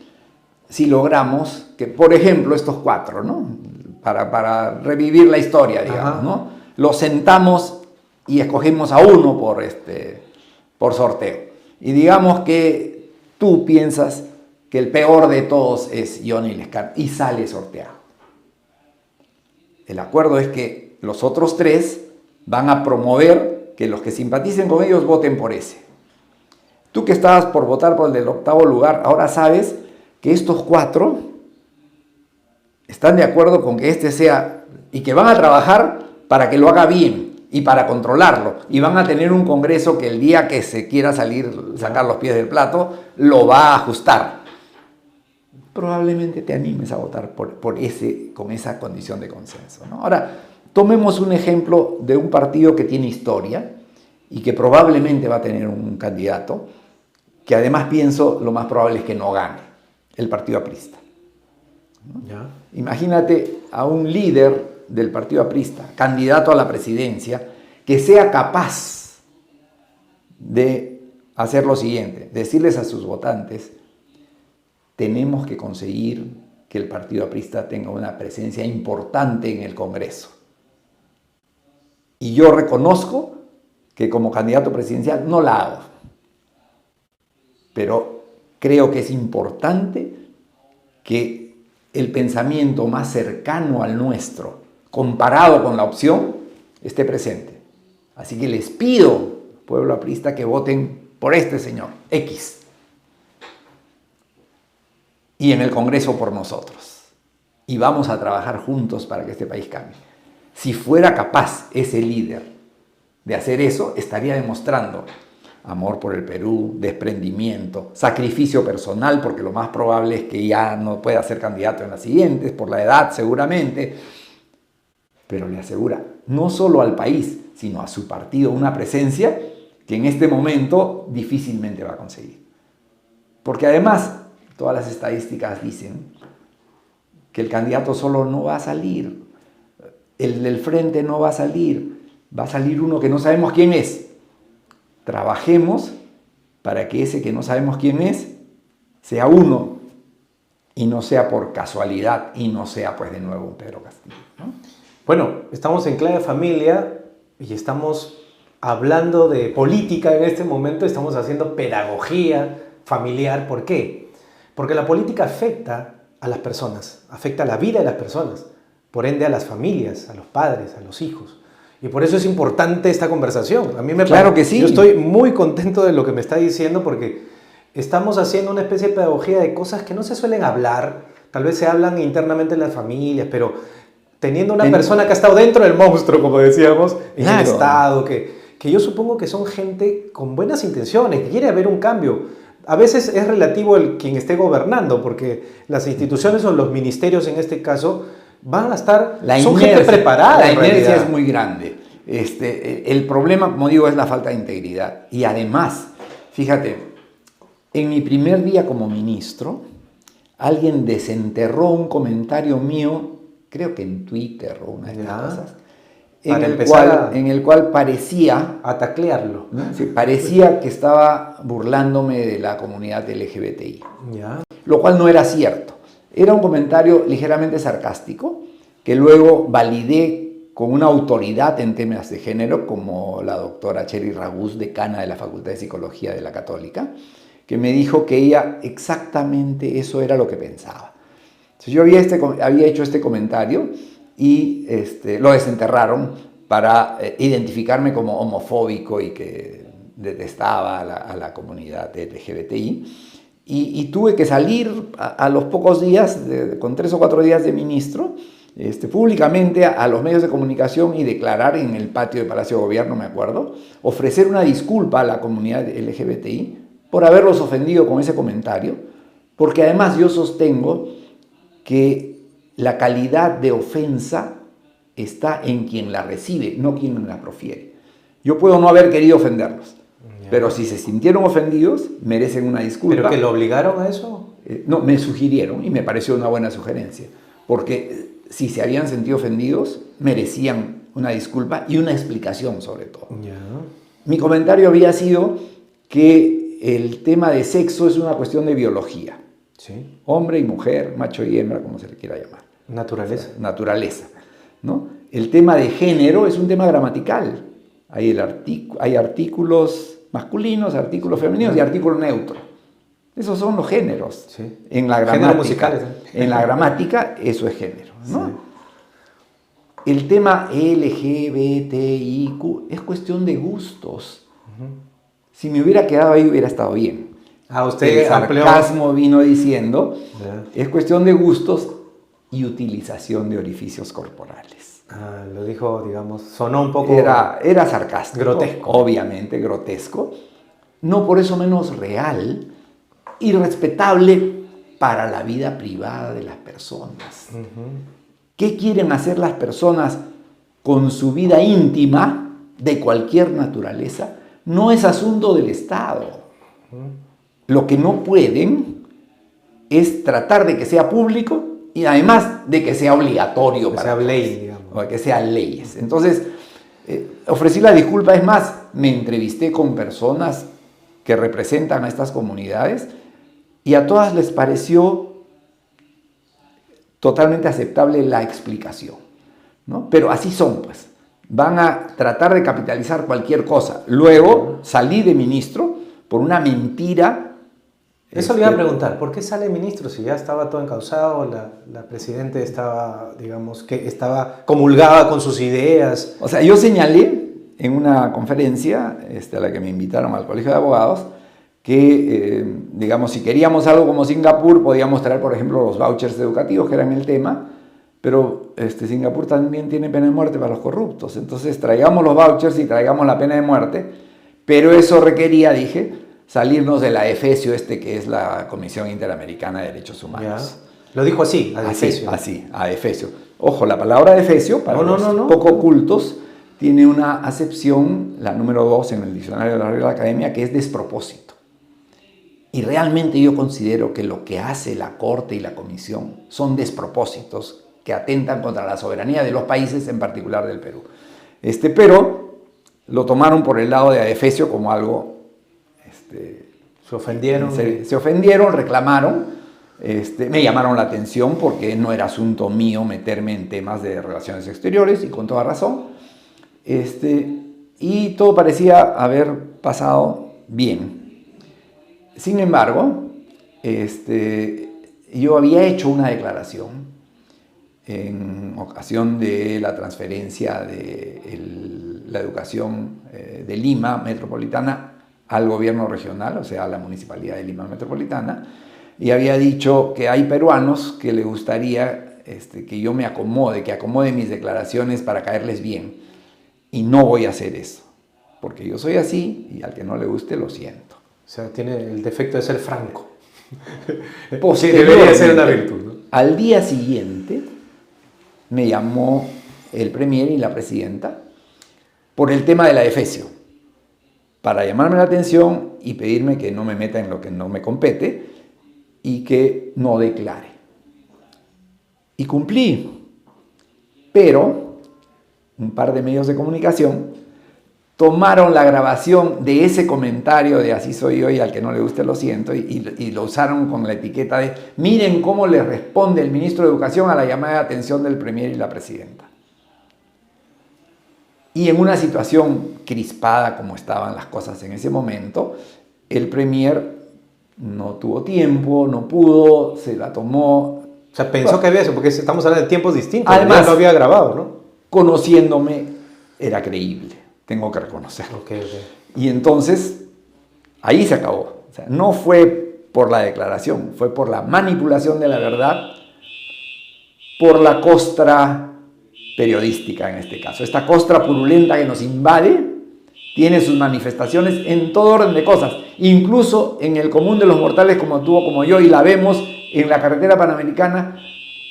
si logramos que, por ejemplo, estos 4, ¿no? Para revivir la historia, digamos, ¿no? Los sentamos y escogemos a uno por sorteo. Y digamos que tú piensas que el peor de todos es Johnny Lescano y sale sorteado. El acuerdo es que los otros 3 van a promover que los que simpaticen con ellos voten por ese. Tú que estabas por votar por el del 8º lugar, ahora sabes que estos 4 están de acuerdo con que este sea y que van a trabajar para que lo haga bien y para controlarlo. Y van a tener un Congreso que el día que se quiera sacar los pies del plato, lo va a ajustar. Probablemente te animes a votar con esa condición de consenso, ¿no? Ahora, tomemos un ejemplo de un partido que tiene historia y que probablemente va a tener un candidato, que además pienso lo más probable es que no gane, el Partido Aprista. ¿No? ¿Ya? Imagínate a un líder del Partido Aprista, candidato a la presidencia, que sea capaz de hacer lo siguiente, decirles a sus votantes, tenemos que conseguir que el Partido Aprista tenga una presencia importante en el Congreso. Y yo reconozco que como candidato presidencial no la hago, pero creo que es importante que el pensamiento más cercano al nuestro, comparado con la opción, esté presente. Así que les pido, pueblo aprista, que voten por este señor, X. Y en el Congreso por nosotros. Y vamos a trabajar juntos para que este país cambie. Si fuera capaz ese líder de hacer eso, estaría demostrando amor por el Perú, desprendimiento, sacrificio personal, porque lo más probable es que ya no pueda ser candidato en las siguientes, por la edad seguramente, pero le asegura no solo al país, sino a su partido una presencia que en este momento difícilmente va a conseguir. Porque además, todas las estadísticas dicen que el candidato solo no va a salir, el del frente no va a salir uno que no sabemos quién es. Trabajemos para que ese que no sabemos quién es, sea uno, y no sea por casualidad, y no sea pues de nuevo un Pedro Castillo, ¿no? Bueno, estamos en Clave Familia y estamos hablando de política en este momento, estamos haciendo pedagogía familiar. ¿Por qué? Porque la política afecta a las personas, afecta a la vida de las personas, por ende a las familias, a los padres, a los hijos. Y por eso es importante esta conversación. A mí me Claro que sí. Yo estoy muy contento de lo que me está diciendo porque estamos haciendo una especie de pedagogía de cosas que no se suelen hablar. Tal vez se hablan internamente en las familias, pero teniendo una persona que ha estado dentro del monstruo, como decíamos, en el Estado, que yo supongo que son gente con buenas intenciones, que quiere haber un cambio. A veces es relativo el quien esté gobernando, porque las instituciones o los ministerios en este caso van a estar, son gente preparada. La inercia es muy grande. El problema, como digo, es la falta de integridad. Y además, fíjate, en mi primer día como ministro, alguien desenterró un comentario mío, creo que en Twitter o una de estas cosas, en el cual parecía a taclearlo, ¿no? Sí, parecía que estaba burlándome de la comunidad LGBTI, ya. Lo cual no era cierto. Era un comentario ligeramente sarcástico que luego validé con una autoridad en temas de género como la doctora Chery Ragús, decana de la Facultad de Psicología de la Católica, que me dijo que ella exactamente eso era lo que pensaba. Entonces yo había hecho este comentario y lo desenterraron para identificarme como homofóbico y que detestaba a la comunidad LGBTI. Y tuve que salir a los pocos días, con 3 o 4 días de ministro, públicamente a los medios de comunicación y declarar en el patio de Palacio de Gobierno, me acuerdo, ofrecer una disculpa a la comunidad LGBTI por haberlos ofendido con ese comentario, porque además yo sostengo que la calidad de ofensa está en quien la recibe, no quien la profiere. Yo puedo no haber querido ofenderlos, pero si se sintieron ofendidos, merecen una disculpa. ¿Pero que lo obligaron a eso? No, me sugirieron y me pareció una buena sugerencia, porque si se habían sentido ofendidos, merecían una disculpa y una explicación sobre todo. Ya. Mi comentario había sido que el tema de sexo es una cuestión de biología. Sí. Hombre y mujer, macho y hembra, como se le quiera llamar. Naturaleza. O sea, naturaleza, ¿no? El tema de género es un tema gramatical. Hay artículos masculinos, artículos femeninos y artículo neutro. Esos son los géneros. Sí. En la gramática. Géneros musicales. En la gramática eso es género, ¿no? Sí. El tema LGBTIQ es cuestión de gustos. Si me hubiera quedado ahí hubiera estado bien. Usted el sarcasmo vino diciendo, es cuestión de gustos y utilización de orificios corporales. Lo dijo, digamos, sonó un poco... Era sarcástico. Grotesco. Obviamente, grotesco. No por eso menos real y respetable para la vida privada de las personas. ¿Qué quieren hacer las personas con su vida íntima de cualquier naturaleza? No es asunto del Estado. Lo que no pueden es tratar de que sea público y además de que sea obligatorio. Que sea ley, digamos. O que sean leyes. Entonces, ofrecí la disculpa. Es más, me entrevisté con personas que representan a estas comunidades y a todas les pareció totalmente aceptable la explicación, ¿no? Pero así son, pues. Van a tratar de capitalizar cualquier cosa. Luego salí de ministro por una mentira. Eso le iba a preguntar, ¿por qué sale ministro si ya estaba todo encausado? La presidenta estaba, digamos, que comulgaba con sus ideas. O sea, yo señalé en una conferencia a la que me invitaron al Colegio de Abogados que, digamos, si queríamos algo como Singapur, podíamos traer, por ejemplo, los vouchers educativos, que eran el tema, pero Singapur también tiene pena de muerte para los corruptos. Entonces, traigamos los vouchers y traigamos la pena de muerte, pero eso requería, dije, salirnos de la EFESIO, que es la Comisión Interamericana de Derechos Humanos. Ya. Lo dijo así, a EFESIO. Así, a EFESIO. Ojo, la palabra EFESIO, para los poco cultos, tiene una acepción, la número 2 en el diccionario de la Real Academia, que es despropósito. Y realmente yo considero que lo que hace la Corte y la Comisión son despropósitos que atentan contra la soberanía de los países, en particular del Perú. Pero lo tomaron por el lado de AEFESIO como algo... Se ofendieron. Se ofendieron, reclamaron, me llamaron la atención porque no era asunto mío meterme en temas de relaciones exteriores y con toda razón. Y todo parecía haber pasado bien. Sin embargo, yo había hecho una declaración en ocasión de la transferencia de la educación de Lima Metropolitana al gobierno regional, o sea, a la Municipalidad de Lima Metropolitana, y había dicho que hay peruanos que les gustaría que yo me acomode, que acomode mis declaraciones para caerles bien, y no voy a hacer eso, porque yo soy así y al que no le guste lo siento. O sea, tiene el defecto de ser franco. Sí, debería ser una virtud, ¿no? Al día siguiente me llamó el premier y la presidenta por el tema de la EFESIO, para llamarme la atención y pedirme que no me meta en lo que no me compete y que no declare. Y cumplí, pero un par de medios de comunicación tomaron la grabación de ese comentario de así soy yo y al que no le guste lo siento y lo usaron con la etiqueta de miren cómo le responde el ministro de Educación a la llamada de atención del Premier y la presidenta. Y en una situación crispada como estaban las cosas en ese momento, el Premier no tuvo tiempo, no pudo, se la tomó. O sea, pensó que había eso, porque estamos hablando de tiempos distintos. Además, ya lo había grabado, ¿no? Conociéndome, era creíble, tengo que reconocerlo. Okay. Y entonces, ahí se acabó. O sea, no fue por la declaración, fue por la manipulación de la verdad, por la costra periodística en este caso. Esta costra purulenta que nos invade tiene sus manifestaciones en todo orden de cosas, incluso en el común de los mortales como tú o como yo, y la vemos en la carretera panamericana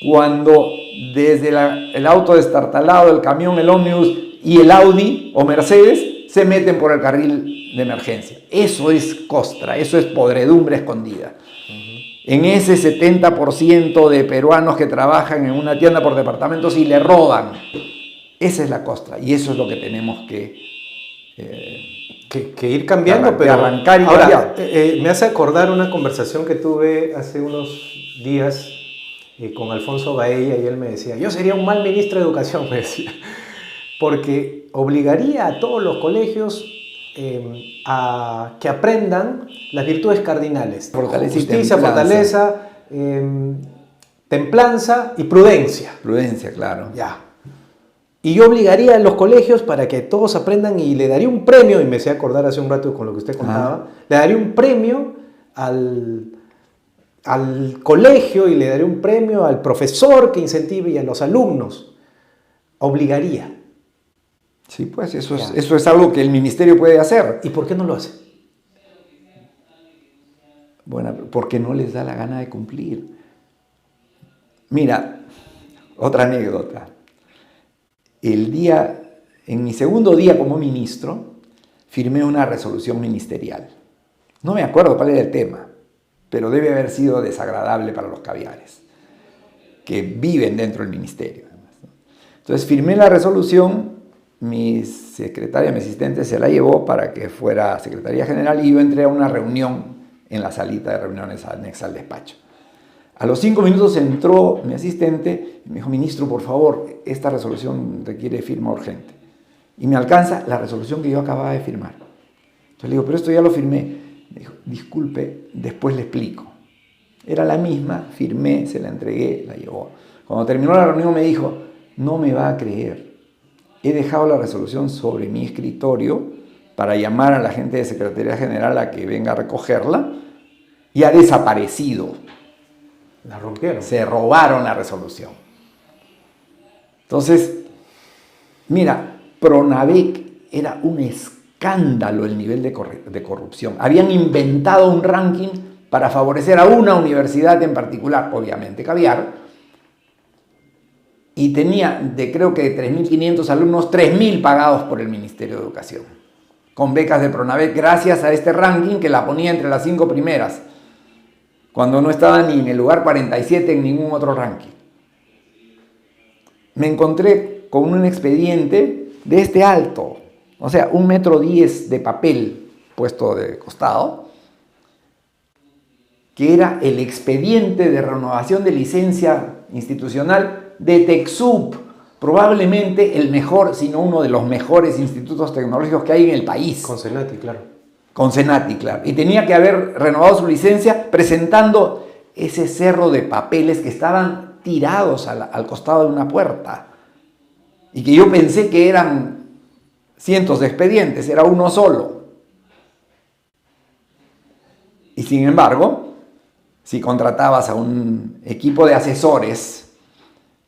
cuando desde el auto destartalado, el camión, el ómnibus y el Audi o Mercedes se meten por el carril de emergencia. Eso es costra, eso es podredumbre escondida. En ese 70% de peruanos que trabajan en una tienda por departamentos y le roban. Esa es la costra y eso es lo que tenemos que ir cambiando, pero arrancar y ahora, me hace acordar una conversación que tuve hace unos días con Alfonso Baella y él me decía, yo sería un mal ministro de Educación, me decía, porque obligaría a todos los colegios a que aprendan las virtudes cardinales: justicia, fortaleza, templanza y prudencia. Prudencia, claro. Ya. Y yo obligaría a los colegios para que todos aprendan y le daría un premio, y me hacía acordar hace un rato con lo que usted contaba, le daría un premio al colegio y le daría un premio al profesor que incentive y a los alumnos. Obligaría. Sí, pues eso es algo que el ministerio puede hacer. ¿Y por qué no lo hace? Bueno, porque no les da la gana de cumplir. Mira, otra anécdota. En mi segundo día como ministro, firmé una resolución ministerial. No me acuerdo cuál era el tema, pero debe haber sido desagradable para los caviares, que viven dentro del ministerio. Entonces firmé la resolución, mi secretaria, mi asistente se la llevó para que fuera secretaría general y yo entré a una reunión en la salita de reuniones anexa al despacho. A los 5 minutos entró mi asistente y me dijo, ministro, por favor, esta resolución requiere firma urgente. Y me alcanza la resolución que yo acababa de firmar. Entonces le digo, pero esto ya lo firmé. Me dijo, disculpe, después le explico. Era la misma, firmé, se la entregué, la llevó. Cuando terminó la reunión me dijo, no me va a creer. He dejado la resolución sobre mi escritorio para llamar a la gente de Secretaría General a que venga a recogerla y ha desaparecido. La rompieron. Se robaron la resolución. Entonces, mira, Pronavec era un escándalo el nivel de corrupción. Habían inventado un ranking para favorecer a una universidad en particular, obviamente Caviar, y tenía creo que 3.500 alumnos, 3.000 pagados por el Ministerio de Educación, con becas de Pronavec, gracias a este ranking que la ponía entre las 5 primeras, cuando no estaba ni en el lugar 47 en ningún otro ranking. Me encontré con un expediente de este alto, o sea, 1,10 metros de papel puesto de costado, que era el expediente de renovación de licencia institucional de TecSoup, probablemente el mejor, si no uno de los mejores institutos tecnológicos que hay en el país. Con Senati, claro. Con Senati, claro. Y tenía que haber renovado su licencia presentando ese cerro de papeles que estaban tirados al costado de una puerta. Y que yo pensé que eran cientos de expedientes, era uno solo. Y sin embargo, si contratabas a un equipo de asesores,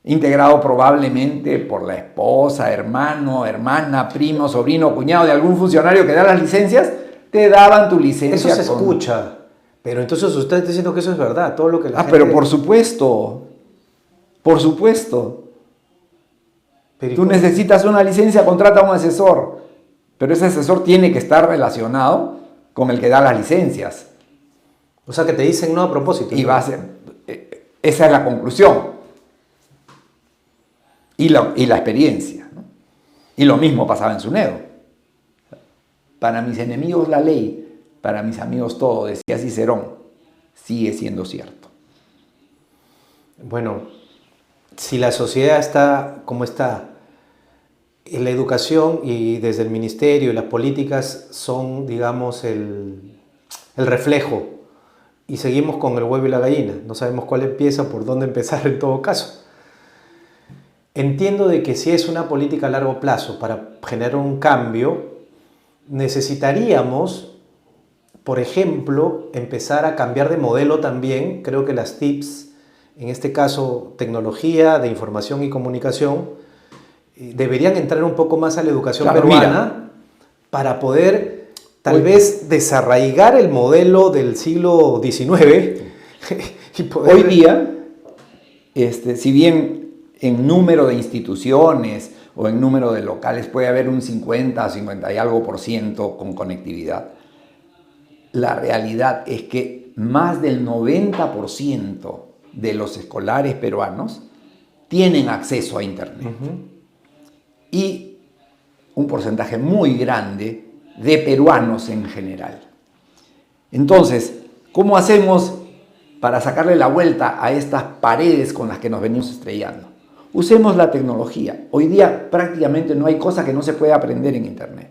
integrado probablemente por la esposa, hermano, hermana, primo, sobrino, cuñado de algún funcionario que da las licencias, te daban tu licencia. Eso se escucha, pero entonces usted está diciendo que eso es verdad, todo lo que la gente... pero por supuesto, por supuesto. Tú necesitas una licencia, contrata a un asesor, pero ese asesor tiene que estar relacionado con el que da las licencias. O sea, que te dicen no a propósito. Y va a ser, esa es la conclusión. Y la experiencia, ¿no? Y lo mismo pasaba en Sunedo. Para mis enemigos la ley, para mis amigos todo, decía Cicerón, sigue siendo cierto. Bueno, si la sociedad está como está, la educación y desde el ministerio y las políticas son, digamos, el reflejo, y seguimos con el huevo y la gallina, no sabemos cuál empieza, por dónde empezar en todo caso. Entiendo de que si es una política a largo plazo para generar un cambio, necesitaríamos, por ejemplo, empezar a cambiar de modelo también. Creo que las TICs, en este caso tecnología de información y comunicación, deberían entrar un poco más a la educación peruana para poder tal vez desarraigar el modelo del siglo XIX. Y poder... Hoy día, si bien en número de instituciones o en número de locales puede haber un 50, 50 y algo por ciento con conectividad, la realidad es que más del 90% de los escolares peruanos tienen acceso a Internet. Y un porcentaje muy grande de peruanos en general. Entonces, ¿cómo hacemos para sacarle la vuelta a estas paredes con las que nos venimos estrellando? Usemos la tecnología. Hoy día prácticamente no hay cosa que no se pueda aprender en Internet.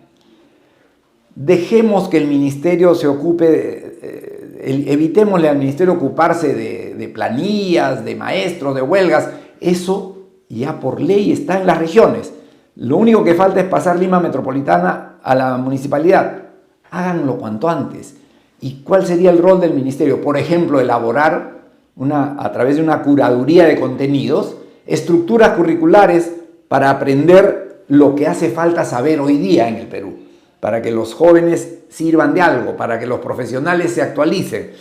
Dejemos que el ministerio se ocupe, evitémosle al ministerio ocuparse de planillas, de maestros, de huelgas. Eso ya por ley está en las regiones. Lo único que falta es pasar Lima Metropolitana a la municipalidad. Háganlo cuanto antes. ¿Y cuál sería el rol del ministerio? Por ejemplo, elaborar a través de una curaduría de contenidos, estructuras curriculares para aprender lo que hace falta saber hoy día en el Perú, para que los jóvenes sirvan de algo, para que los profesionales se actualicen,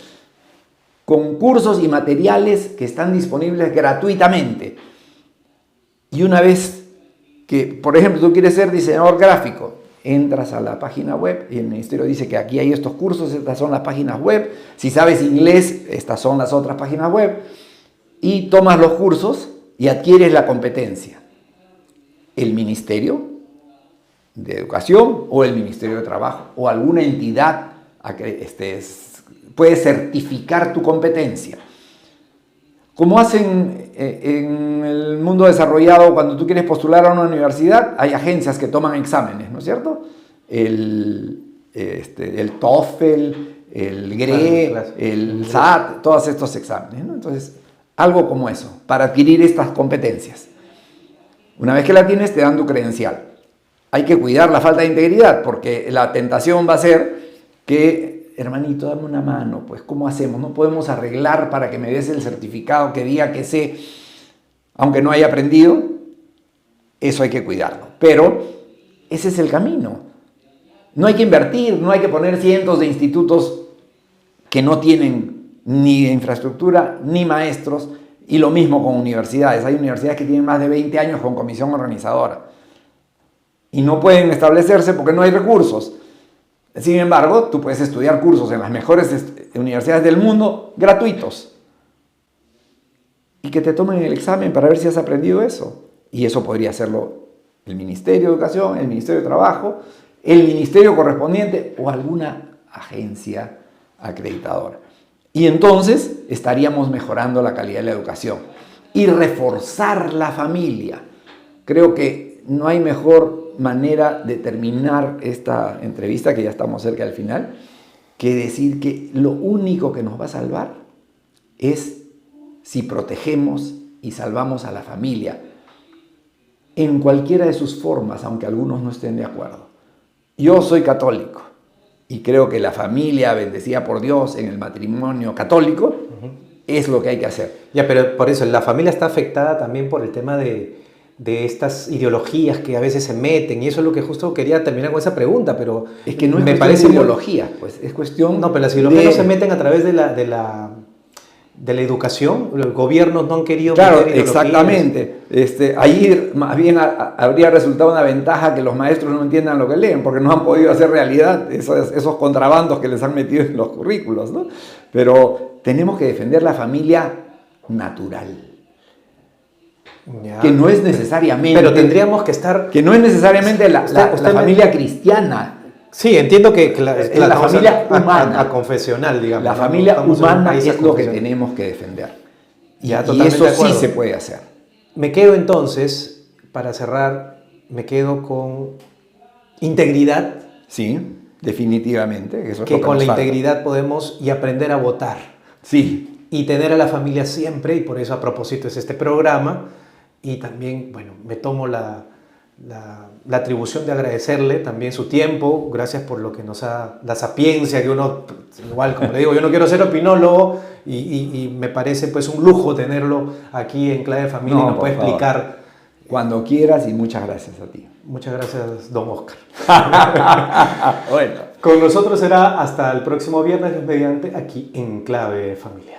con cursos y materiales que están disponibles gratuitamente. Y una vez que, por ejemplo, tú quieres ser diseñador gráfico, entras a la página web y el ministerio dice que aquí hay estos cursos, estas son las páginas web. Si sabes inglés, estas son las otras páginas web. Y tomas los cursos y adquieres la competencia. El Ministerio de Educación o el Ministerio de Trabajo o alguna entidad puede certificar tu competencia. Como hacen en el mundo desarrollado, cuando tú quieres postular a una universidad, hay agencias que toman exámenes, ¿no es cierto? El TOEFL, el GRE, el SAT, todos estos exámenes, ¿no? Entonces, algo como eso, para adquirir estas competencias. Una vez que la tienes, te dan tu credencial. Hay que cuidar la falta de integridad, porque la tentación va a ser que, hermanito, dame una mano, pues, ¿cómo hacemos? No podemos arreglar para que me des el certificado que diga que sé, aunque no haya aprendido. Eso hay que cuidarlo. Pero ese es el camino. No hay que invertir, no hay que poner cientos de institutos que no tienen ni infraestructura, ni maestros, y lo mismo con universidades. Hay universidades que tienen más de 20 años con comisión organizadora y no pueden establecerse porque no hay recursos. Sin embargo, tú puedes estudiar cursos en las mejores universidades del mundo gratuitos y que te tomen el examen para ver si has aprendido eso. Y eso podría hacerlo el Ministerio de Educación, el Ministerio de Trabajo, el ministerio correspondiente o alguna agencia acreditadora. Y entonces estaríamos mejorando la calidad de la educación y reforzar la familia. Creo que no hay mejor manera de terminar esta entrevista, que ya estamos cerca del final, que decir que lo único que nos va a salvar es si protegemos y salvamos a la familia en cualquiera de sus formas, aunque algunos no estén de acuerdo. Yo soy católico. Y creo que la familia bendecida por Dios en el matrimonio católico es lo que hay que hacer. Ya, pero por eso, la familia está afectada también por el tema de estas ideologías que a veces se meten, y eso es lo que justo quería terminar con esa pregunta, pero es que no es me parece ideología, pues es cuestión. No, pero las ideologías no se meten a través de la de la educación. Los gobiernos no han querido Claro, meter exactamente. Ahí más bien habría resultado una ventaja que los maestros no entiendan lo que leen, porque no han podido hacer realidad esos contrabandos que les han metido en los currículos, ¿no? Pero tenemos que defender la familia natural. Ya. Que no es necesariamente... Pero tendríamos que estar... Que no es necesariamente la usted familia cristiana. Sí, entiendo que la familia humana. A confesional, digamos. La ¿no? familia Estamos en un humana país es lo que aconfesional. tenemos que defender. Ya, Y totalmente eso de sí acuerdo. se puede hacer. Me quedo entonces, para cerrar, me quedo con integridad, Sí, definitivamente. Eso es que lo con la nos falta. integridad podemos y aprender a votar. Sí, Y tener a la familia siempre, y por eso a propósito es este programa. Y también, bueno, me tomo la atribución de agradecerle también su tiempo, gracias por lo que nos ha, la sapiencia que uno, igual como le digo, yo no quiero ser opinólogo y me parece pues un lujo tenerlo aquí en Clave Familia y nos por puede favor. explicar. Cuando quieras y muchas gracias a ti. Muchas gracias, don Oscar. Bueno. Con nosotros será hasta el próximo viernes mediante aquí en Clave Familia.